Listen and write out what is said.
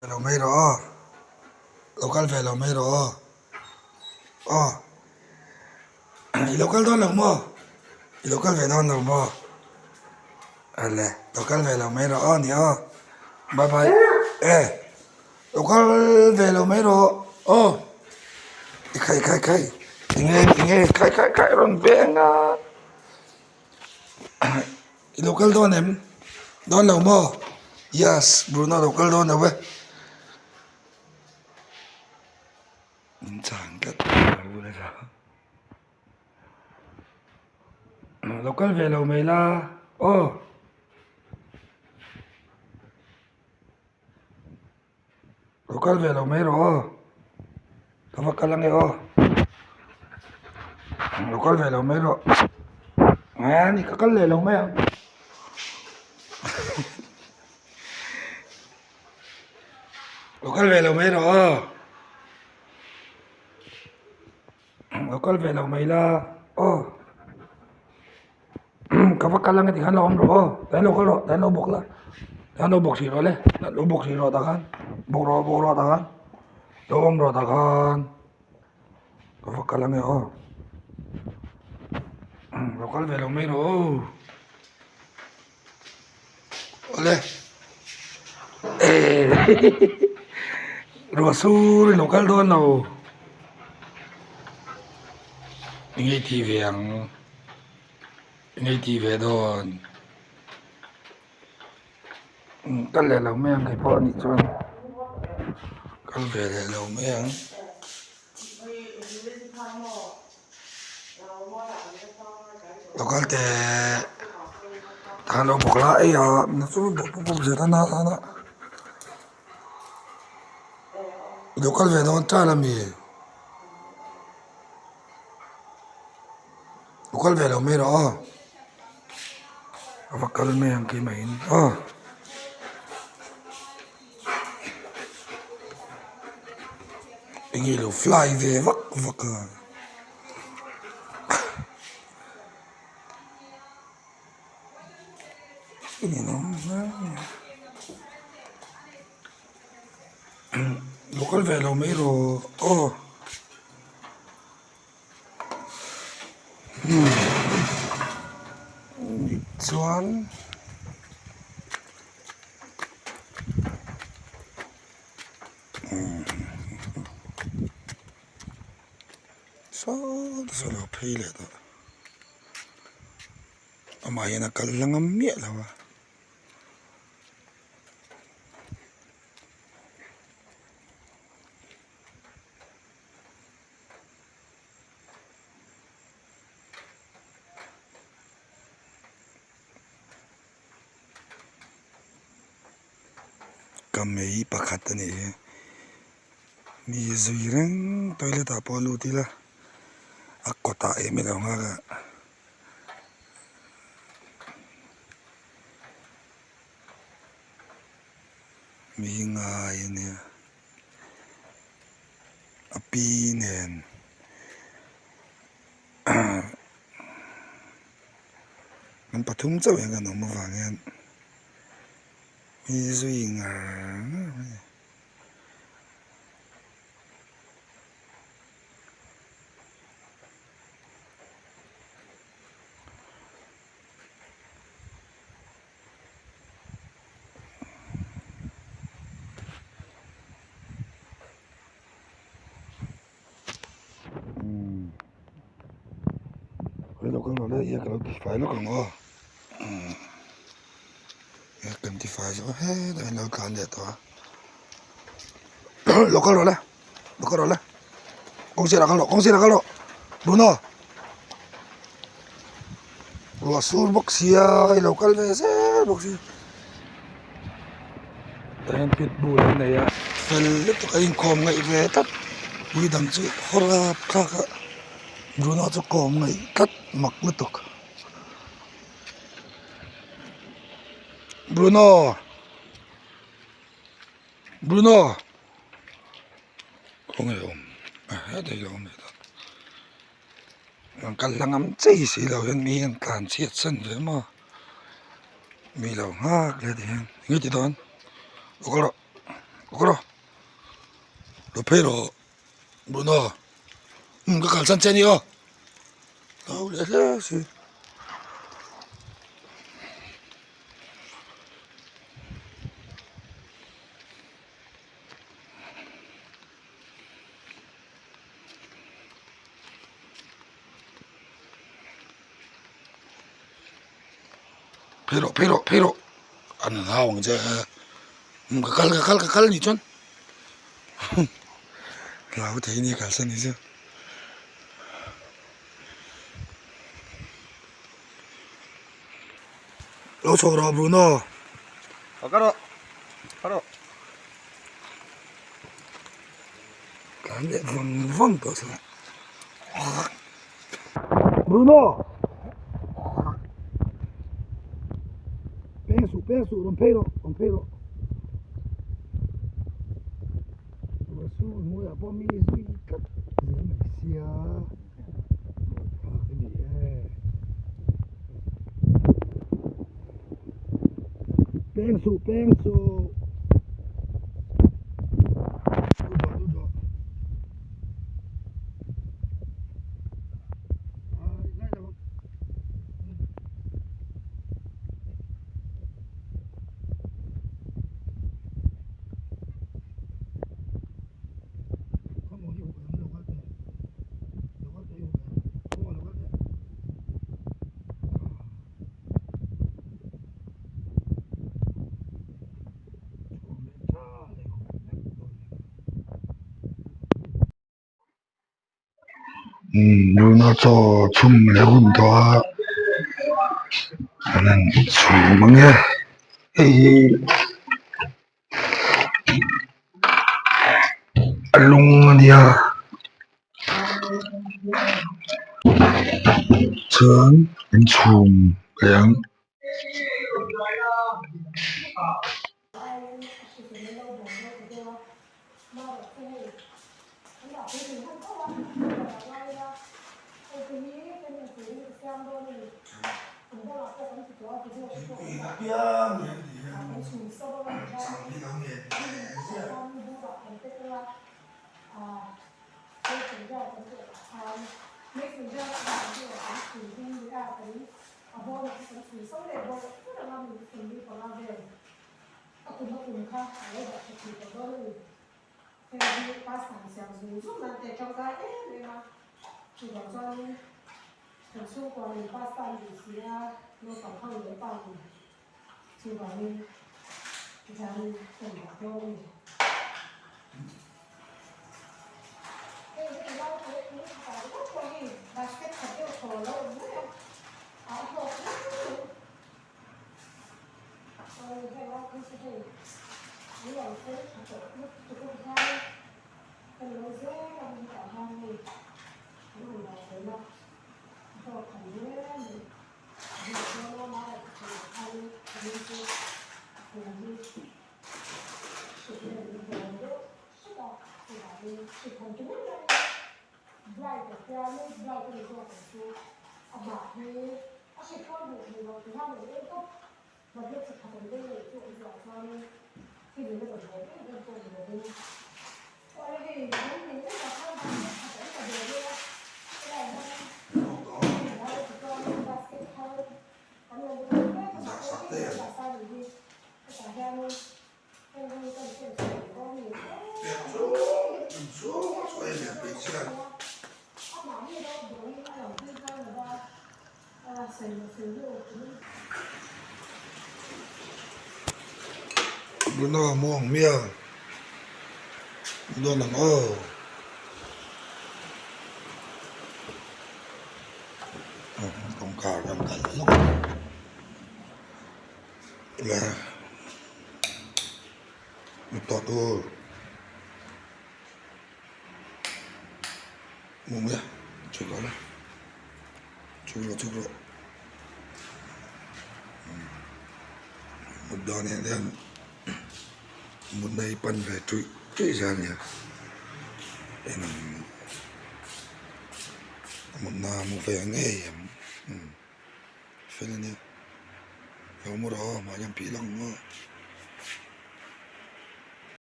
Lo mấy đó, local về lo mấy đó, local đó là mò, local về đó là mò, lẹ, local về lo mấy đó nhỉ, bye bye, local về lo mấy đó, khai, nghe, khai, rồi bé nga, local đó là mò, yes, Bruno local đó là vậy, chẳng cái, local về lo mấy là, local về lo mấy đó, tao phải làm nghe, local về lo mấy đó. À, ni kakal le long mấy không? Local về long mấy đó. Local về long mấy là. Các bác lang thì hắn long rồi. Tại local rồi, tại nó bọc là. Tại nó bọc gì rồi đấy. Nó bọc gì rồi ta hắn. Bọc rồi ta hắn. Long rồi ta hắn. Các bác lang nghe. Local về long mấy rồi. Ole. Rasul local đó nào. Ngay thì vàng. Ngay thì về đó. Cái này là mấy anh cái bọn đi cho cái về này là mấy anh nó cái tệ thằng nó bọc lại à nó xuống bọc gì đó nó cái về đó cha làm gì cái về là mấy đó và cái mấy anh cái mấy anh ấy là fly về vắt cái này nó local về là mấy rồi Chuan sao nó phê lại đó mà hiện là cái lăng miệng là mà cầm mấy bạc hạt này mi duy răng tôi lấy ta bỏ lụt đi là có tại mình đâu nga mi ngai nè api nèมันปฐุมเจ้าอย่างกันหนูมาฟังกันมีสุยงาเราก็เราได้ยังเราติดไฟแล้วก็งอกันติดไฟใช่ไหมได้เราการเด็ดตัวเราก็เราเลย公司らかろBruno Rasul boxia local vese boxia tayan pitbull na ya felit kain kom ngai ve tat ui dang chu horap kha Bruno chu kom ngai tat mak lutuk Bruno không hiểu hết đây rồiมันกันลังมันใจสิเราเห็นมีการเสียดสันเลยมั้งมีเราหักเลยดิงี้ติดตอนโอเค Ancora? Lo pero, Bruno. Cái cản sân trên đi ơ. Đâu để thế gì? Pero. Ano na ako nga kakal ni John. Lago tayo niya kalsan ni siya. Lo choro Bruno. Caro. Kami vang to sa. Bruno. Penso, rompero. Su, muy a pomi su y cat. Sia. Penso. Dudo. Bruno 저 춤내군다 하는 주먹에 이 알롱이야 전 춤 그냥 Bruno mua hàng mía Bruno làm không cả làm cả lúc là một tọt thôi mua mía chưa có đâu chưa có một đòn này đen một đây bắn về truy ra nhỉ đây là một một về nghe phải là nhỉ không mua đó mà nhầm phí lòng nữa